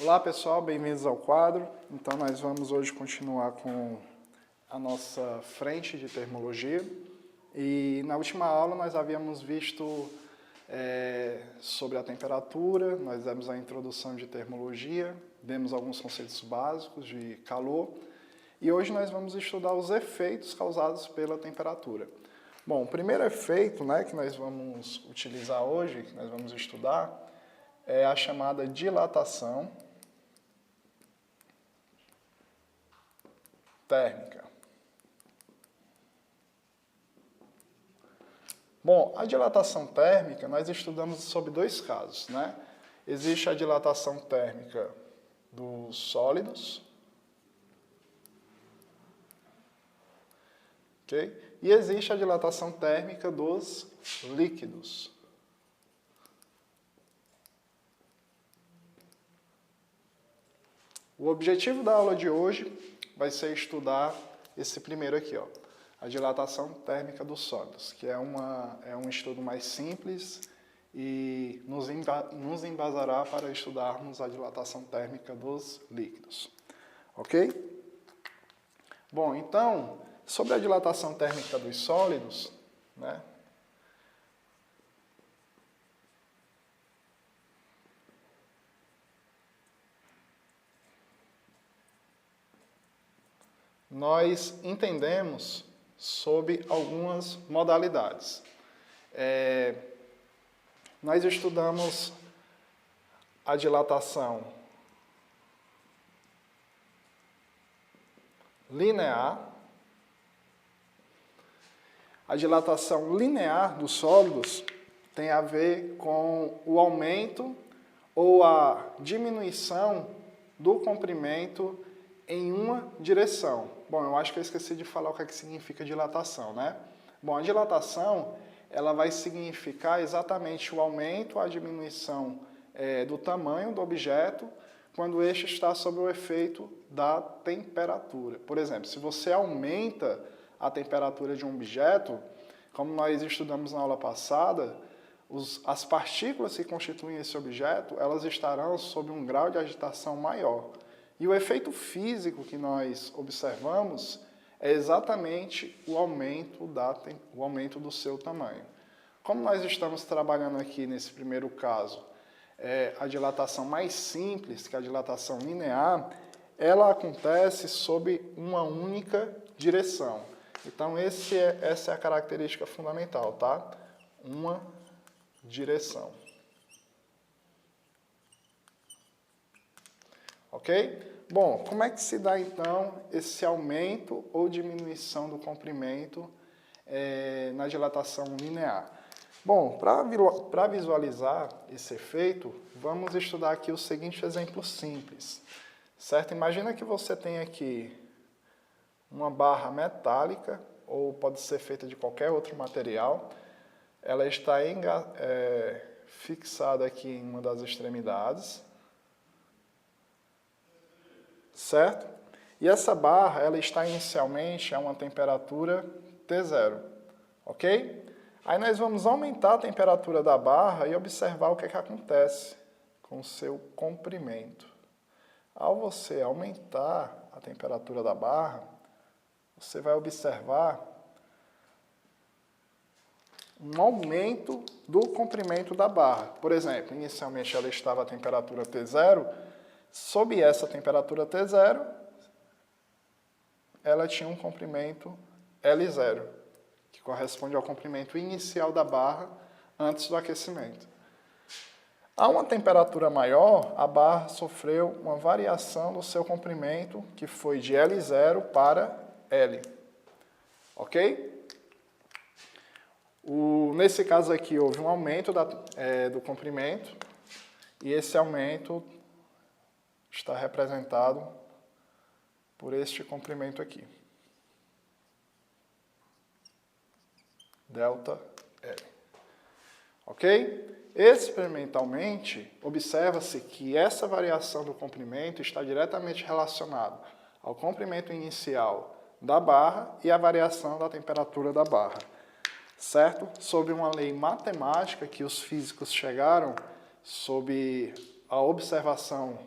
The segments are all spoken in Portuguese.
Olá pessoal, bem-vindos ao quadro. Então nós vamos hoje continuar com a nossa frente de termologia. E na última aula nós havíamos visto sobre a temperatura, nós demos a introdução de termologia, demos alguns conceitos básicos de calor. E hoje nós vamos estudar os efeitos causados pela temperatura. Bom, o primeiro efeito que nós vamos utilizar hoje, que nós vamos estudar, é a chamada dilatação térmica. Bom, a dilatação térmica nós estudamos sobre dois casos, Existe a dilatação térmica dos sólidos, ok? E existe a dilatação térmica dos líquidos. O objetivo da aula de hoje vai ser estudar esse primeiro aqui, a dilatação térmica dos sólidos, que é um estudo mais simples e nos embasará para estudarmos a dilatação térmica dos líquidos. Ok? Bom, então, sobre a dilatação térmica dos sólidos, nós entendemos sobre algumas modalidades. Nós estudamos a dilatação linear. A dilatação linear dos sólidos tem a ver com o aumento ou a diminuição do comprimento em uma direção. Bom, eu acho que eu esqueci de falar o que significa dilatação, Bom, a dilatação, ela vai significar exatamente o aumento ou a diminuição do tamanho do objeto quando este está sob o efeito da temperatura. Por exemplo, se você aumenta a temperatura de um objeto, como nós estudamos na aula passada, as partículas que constituem esse objeto, elas estarão sob um grau de agitação maior. E o efeito físico que nós observamos é exatamente o aumento do seu tamanho. Como nós estamos trabalhando aqui nesse primeiro caso, a dilatação mais simples, que é a dilatação linear, ela acontece sob uma única direção. Então, essa é a característica fundamental, Uma direção. Ok? Bom, como é que se dá, então, esse aumento ou diminuição do comprimento na dilatação linear? Bom, para visualizar esse efeito, vamos estudar aqui o seguinte exemplo simples. Certo? Imagina que você tem aqui uma barra metálica, ou pode ser feita de qualquer outro material. Ela está fixada aqui em uma das extremidades. Certo? E essa barra, ela está inicialmente a uma temperatura T0, ok? Aí nós vamos aumentar a temperatura da barra e observar o que acontece com o seu comprimento. Ao você aumentar a temperatura da barra, você vai observar um aumento do comprimento da barra. Por exemplo, inicialmente ela estava a temperatura T0, sob essa temperatura T0, ela tinha um comprimento L0, que corresponde ao comprimento inicial da barra antes do aquecimento. A uma temperatura maior, a barra sofreu uma variação do seu comprimento, que foi de L0 para L. Ok? Nesse caso aqui, houve um aumento do comprimento, e esse aumento está representado por este comprimento aqui. Delta L. Ok? Experimentalmente, observa-se que essa variação do comprimento está diretamente relacionada ao comprimento inicial da barra e à variação da temperatura da barra. Certo? Sob uma lei matemática que os físicos chegaram sob a observação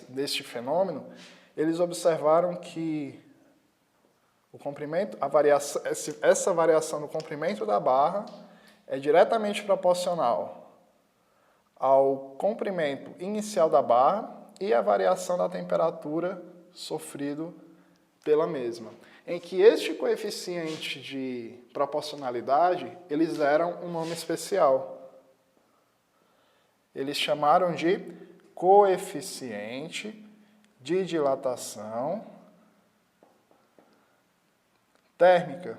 deste fenômeno, eles observaram que o comprimento, essa variação do comprimento da barra é diretamente proporcional ao comprimento inicial da barra e a variação da temperatura sofrido pela mesma, em que este coeficiente de proporcionalidade, eles deram um nome especial. Eles chamaram de coeficiente de dilatação térmica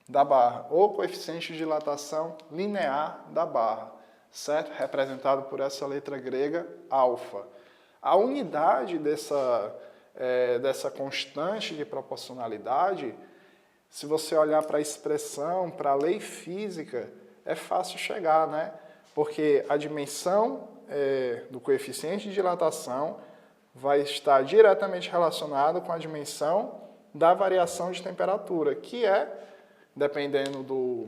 da barra, ou coeficiente de dilatação linear da barra, certo? Representado por essa letra grega alfa. A unidade dessa constante de proporcionalidade, se você olhar para a expressão, para a lei física, é fácil chegar, né? Porque a dimensão do coeficiente de dilatação vai estar diretamente relacionada com a dimensão da variação de temperatura, que é, dependendo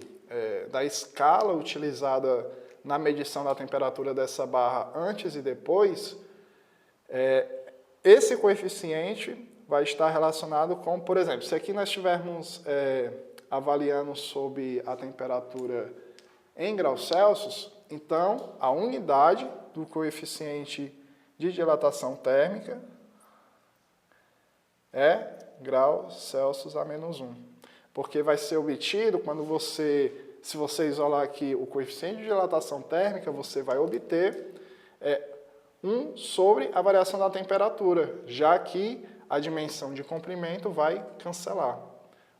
da escala utilizada na medição da temperatura dessa barra antes e depois, esse coeficiente vai estar relacionado com, por exemplo, se aqui nós estivermos avaliando sobre a temperatura em graus Celsius, então a unidade do coeficiente de dilatação térmica é graus Celsius a menos 1. Porque vai ser obtido quando se você isolar aqui o coeficiente de dilatação térmica, você vai obter 1 sobre a variação da temperatura, já que a dimensão de comprimento vai cancelar,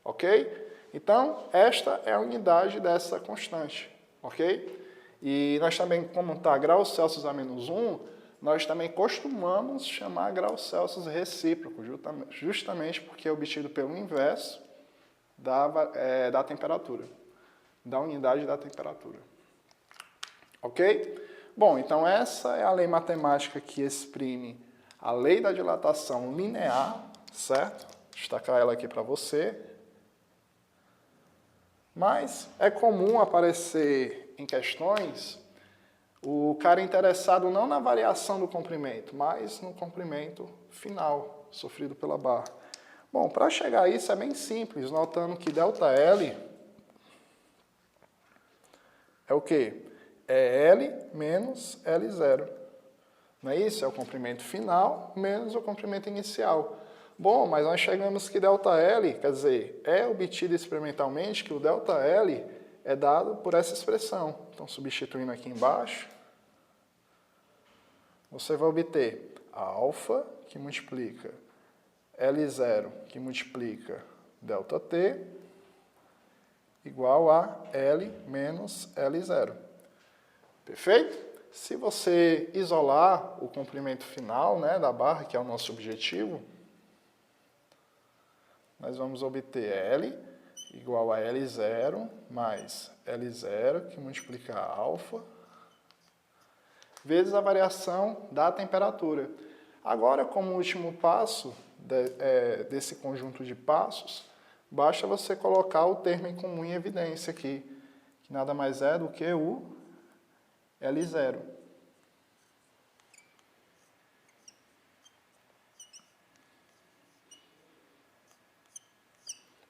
ok? Então, esta é a unidade dessa constante, ok? E nós também, como está graus Celsius a menos 1, nós também costumamos chamar graus Celsius recíproco, justamente porque é obtido pelo inverso da temperatura, da unidade da temperatura, ok? Bom, então essa é a lei matemática que exprime a lei da dilatação linear, certo? Vou destacar ela aqui para você. Mas é comum aparecer em questões o cara interessado não na variação do comprimento, mas no comprimento final sofrido pela barra. Bom, para chegar a isso é bem simples, notando que ΔL é o quê? É L menos L0. Não é isso? É o comprimento final menos o comprimento inicial. Bom, mas nós chegamos que ΔL, quer dizer, é obtido experimentalmente que o ΔL é dado por essa expressão. Então, substituindo aqui embaixo, você vai obter alfa, que multiplica L0, que multiplica ΔT, igual a L menos L0. Perfeito? Se você isolar o comprimento final, né, da barra, que é o nosso objetivo, nós vamos obter L igual a L0 mais L0, que multiplica alfa, vezes a variação da temperatura. Agora, como último passo desse conjunto de passos, basta você colocar o termo em comum em evidência aqui, que nada mais é do que o L0.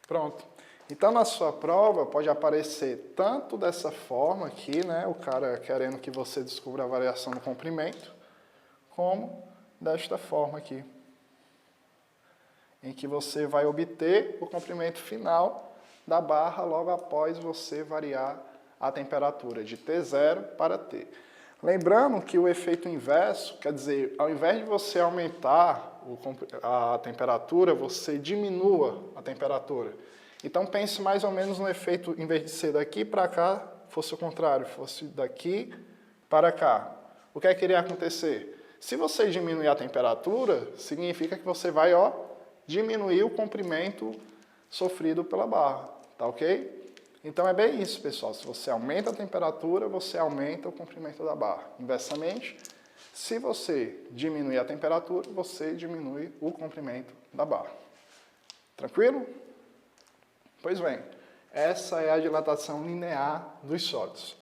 Pronto. Então, na sua prova, pode aparecer tanto dessa forma aqui, né, o cara querendo que você descubra a variação do comprimento, como desta forma aqui, em que você vai obter o comprimento final da barra logo após você variar a temperatura de T0 para T. Lembrando que o efeito inverso, quer dizer, ao invés de você aumentar a temperatura, você diminua a temperatura. Então, pense mais ou menos no efeito, em vez de ser daqui para cá, fosse o contrário, fosse daqui para cá. O que é que iria acontecer? Se você diminuir a temperatura, significa que você vai diminuir o comprimento sofrido pela barra, tá ok? Então é bem isso, pessoal. Se você aumenta a temperatura, você aumenta o comprimento da barra. Inversamente, se você diminuir a temperatura, você diminui o comprimento da barra. Tranquilo? Pois bem, essa é a dilatação linear dos sólidos.